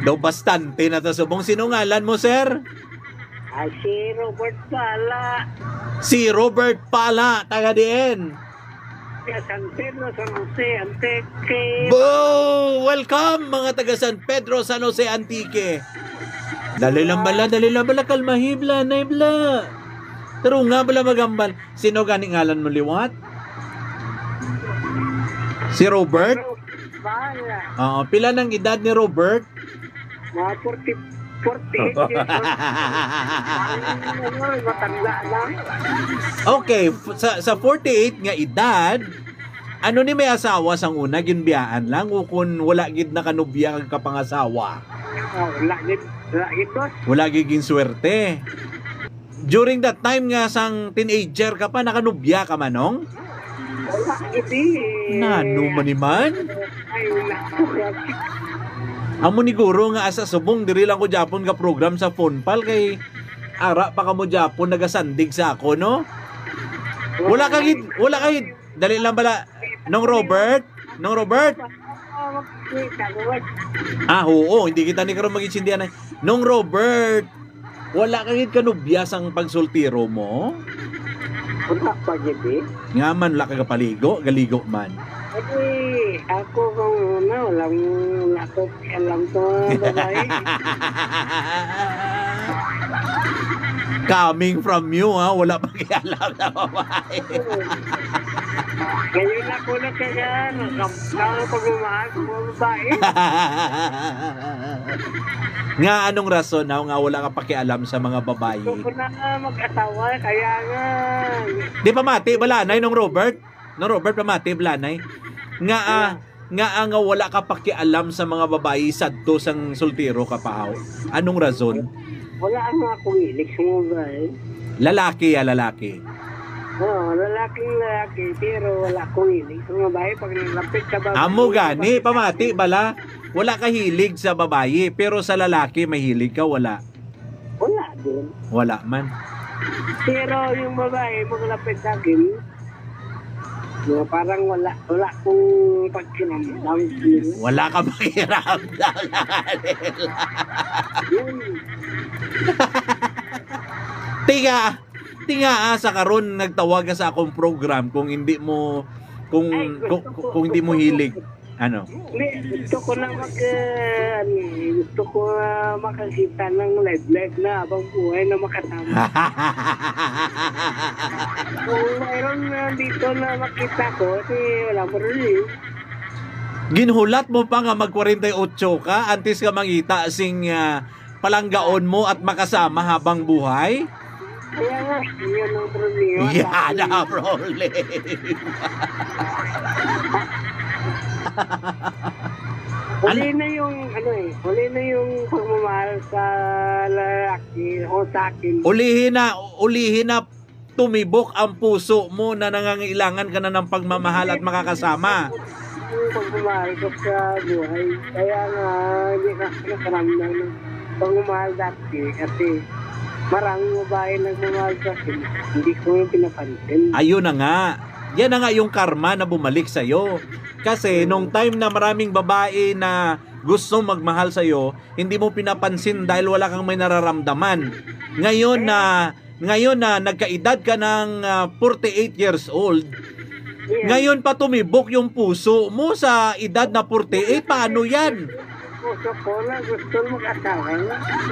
Daw bastante na to subong. Sinungalan mo, sir? Ay, si Robert Pala. Si Robert Pala, taga diin. San Pedro, San Jose, Antique. Boo! Welcome mga taga San Pedro, San Jose, Antique. Dali lang bala, kalmahibla, naibla. Pero nga bala magambal. Sino ganing ngalan mo liwat? Si Robert? Pala. Pila ng edad ni Robert? Mga 48 years old. Matanda lang. Okay, sa 48 nga edad, ano ni may asawa sang una, ginbiyaan lang o kung wala gid na kanubya kag kapangasawa? Wala gid boss. Wala giging swerte. During that time nga sang teenager ka pa, nakanubya ka manong? Wala gid eh. Nano man man? Ay, wala ko. Amo ni guro nga asa subong diri lang ko Japon ka program sa phone pal kay ara pa kamo Japon nagasandig sa ako no. Wala kagid dali lang bala nong Robert. Oo, hindi kita ni karon magisindihan. Nong Robert, wala kagid kanubya sang pagsultiro mo. Wala pa gid eh. Nga man wala ka paligo, galigo man. Kasi ako kung wala ko alam to babae. Coming from you wala pa kialam na babae. Ngayon ako na kaya pagmamahal sa mga babae. Nga anong rason nga wala ka pakialam sa mga babae? Gusto ko na mag-asawa kaya nga. Di pa mati balanay nung Robert? Nung Robert pamati balanay? Nga wala ka pakialam sa mga babae sadto sang soltero ka pa. Anong rason? Wala ang mga kumilig sa mga babae. Lalaki. Oo, lalaki, pero wala kumilig sa mga babae pag nalapit ka ba. Amo gani, pamati bala. Wala ka hilig sa babae, pero sa lalaki mahilig ka, wala. Wala din. Wala man. Pero yung babae, maglapit sa akin, parang wala kong pagkiramdam. Wala ka pakiramdam. Tinga sa karon nagtawag ka sa akong program kung hindi mo kung hindi mo hilig. Ano? Gusto ko lang makakita ng live na abang buhay na makasama. Kung mayroon dito na makita ko, wala mo rin. Ginhulat mo pa nga mag-48 ka, antes ka mangita sing palanggaon mo at makasama habang buhay? Kaya nga, yun ang problema. Yan ang problema. Huli na yung pagmamahal sa lalaki o sa akin. Ulihin na tumibok ang puso mo na nangangailangan ka na ng pagmamahal at makakasama. Yung pagmamahal ko sa buhay. Kaya nga, hindi ka nakaramdam ng pagmamahal dati kasi maraming babae nagmamahal sa akin. Hindi ko yung pinapansin. Ayun na nga. Yan na nga yung karma na bumalik sa'yo. Kasi nung time na maraming babae na gusto magmahal sa'yo, hindi mo pinapansin dahil wala kang may nararamdaman. Ngayon na nagkaedad ka ng 48 years old, ngayon pa tumibok yung puso mo sa edad na 48, paano yan? Puso ko na gusto mag-asawa.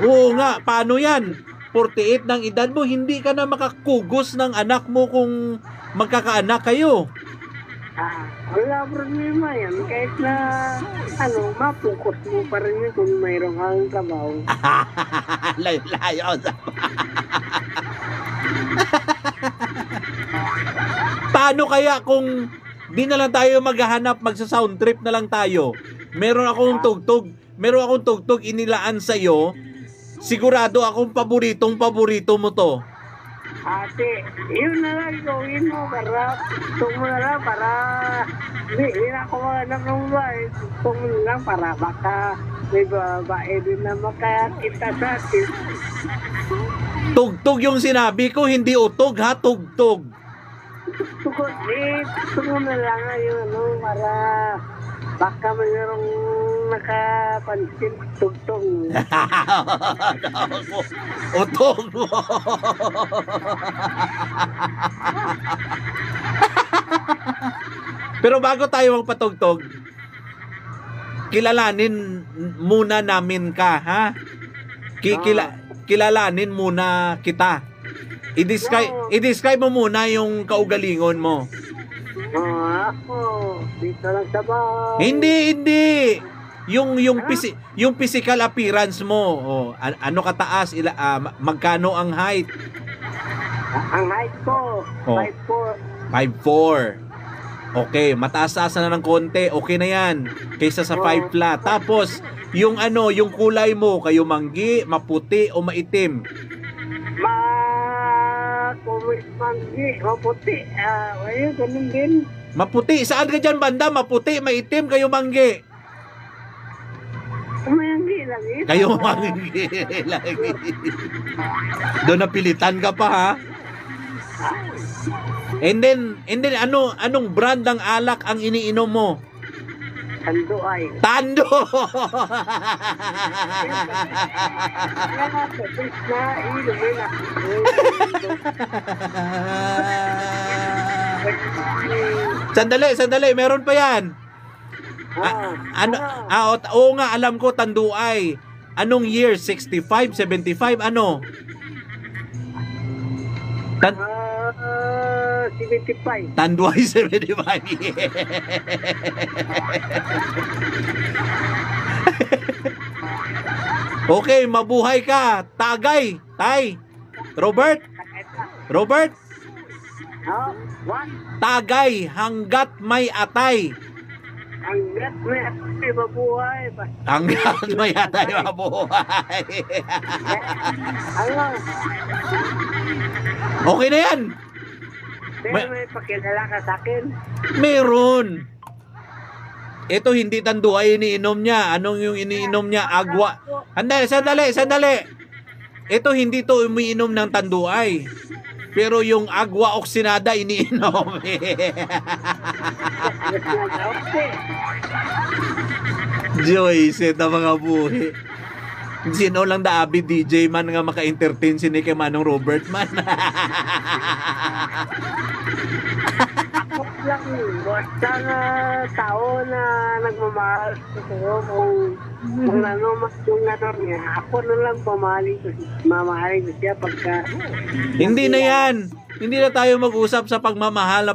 Oo nga, paano yan? 48 ng edad mo, hindi ka na makakugos ng anak mo kung magkakaanak kayo. Wala problema yan. Kahit na, mapukos mo pa rin yun kung mayroong kang trabaho. Layo sa Paano kaya kung di na lang tayo maghahanap, magsa-sound trip na lang tayo? Meron akong tugtog inilaan sa'yo. Sigurado akong paborito mo to. Ate, yun na lang gawin mo para hindi na ako anak ng babae. Gusto mo lang para baka may babae din na makakita sa atin. Tugtog yung sinabi ko, hindi utog ha, tugtog. Gusto mo na lang yun, para baka mayroong nakapansin, tugtong. Utong mo. Pero bago tayo magpatugtog, kilalanin muna namin ka, ha? Kilalanin muna kita. I-describe mo muna yung kaugalingon mo. Ako, dito lang sa bahay. Hindi. Yung physical appearance mo. Oh, ano kataas, magkano ang height? Ang height ko, Oh. 5'4". 5'4". Okay, mataas-taas na ng konti. Okay na yan. Kaysa sa 5 flat. Tapos, yung kulay mo, kayo manggi, maputi o maitim? Manggi, maputi. Ayun, ganun din. Maputi. Saan ka dyan banda? Maputi, maitim, kayo manggi. Manggi lang ito. Kayo manggi lagi. Doon napilitan ka pa, ha? And then anong brand ng alak ang iniinom mo? Tando ay. Tando. Sandali, meron pa yan. Oo nga, alam ko, Tanduay. Anong year? 65, 75, ano? 75. Tanduay 75. Okay, mabuhay ka. Tagay, Tay. Robert. What? Tagay hanggat may atay. Hanggat may atay, mabuhay. Hanggat may atay, mabuhay. Ano? Okay na yan. Pero may pakilala ka sa akin. Meron. Ito hindi Tanduay iniinom niya. Anong yung iniinom niya? Agwa. Sandali. Ito hindi to umiinom ng Tanduay. Pero yung agwa oksinada iniinom. Joyce, ito mga buhi. Sino lang daabi DJ man nga maka-entertain si kay Manong Robert man. Ako lang, basta na tao na nagmamahal kung ano mas yung niya. Ako na lang mamahalin ko siya pagka... Hindi na yan. Hindi na tayo mag-usap sa pagmamahal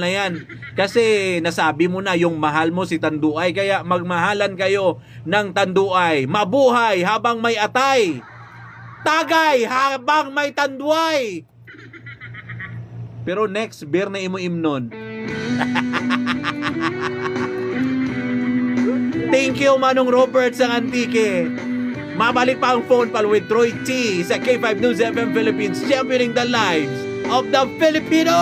na yan. Kasi nasabi mo na yung mahal mo si Tanduay. Kaya magmahalan kayo ng Tanduay. Mabuhay habang may atay. Tagay habang may Tanduay. Pero next, beer na imo-imnon. Thank you, Manong Robert sa Antique. Mabalik pa ang phone pal with Troy T sa K5 News FM Philippines, championing the lives of the Filipino.